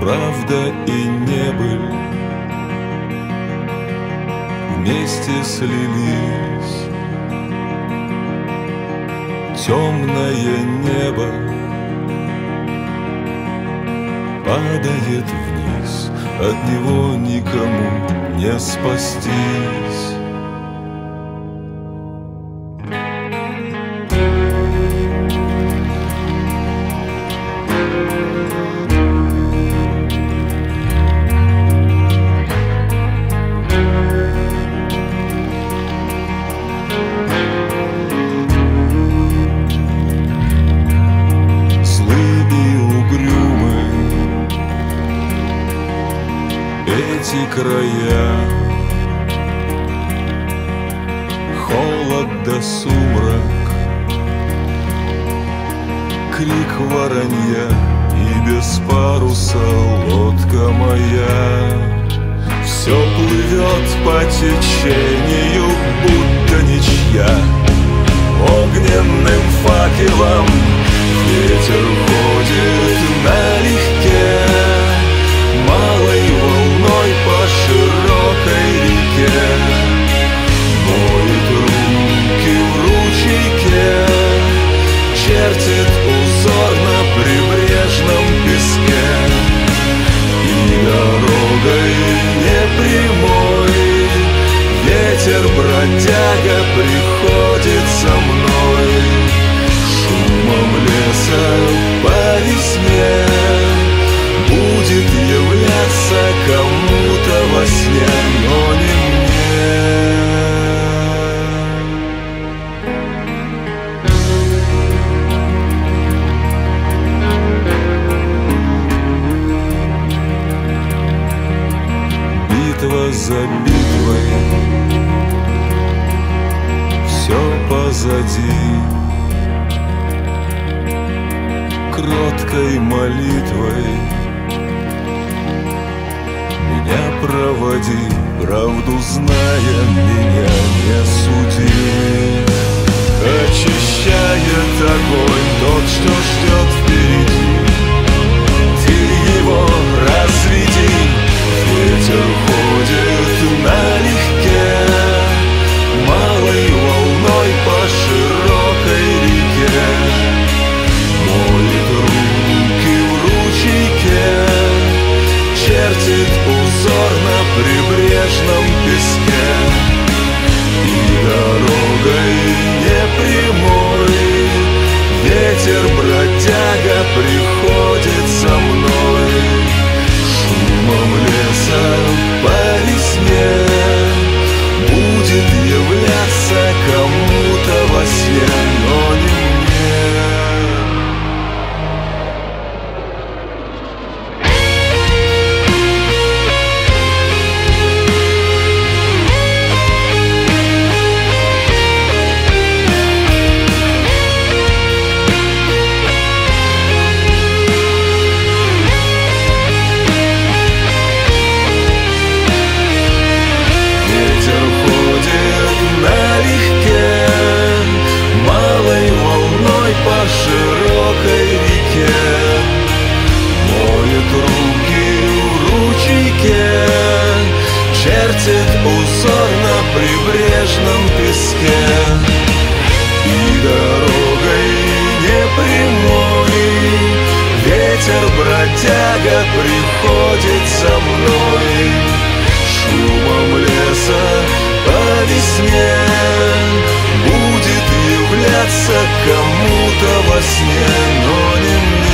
правда и небыль вместе слились. Темное небо падает вниз, от него никому не спастись. Эти края, холод да сумрак, крик воронья и без паруса лодка моя. Все плывет по течению, будто ничья. Огненным факелом ветер ходит налегке, малой волной по широкой реке, моет руки в ручейке, чертит узор на прибрежном песке. И дорогой непрямой ветер бродяга приходит за мной, шумом леса по весне будет являться кому-то во сне, но не мне. Битва за битвой, все позади. Кроткой молитвой меня проводи, правду зная, меня не суди. Очищает огонь тот, что ждет впереди. Ты его разведи, ветер ходит налегке, малой волной по широкой реке, моет руки в ручейке, чертит узор на прибрежном песке. И дорогой непрямой ветер бродяга приходит за мной, шумом леса по весне будет являться кому-то во сне, но не мне. По широкой реке, моет руки в ручейке, чертит узор на прибрежном песке. И дорогой непрямой ветер бродяга приходит за мной, шумом леса по весне будет являться кому-то во сне, но не мне.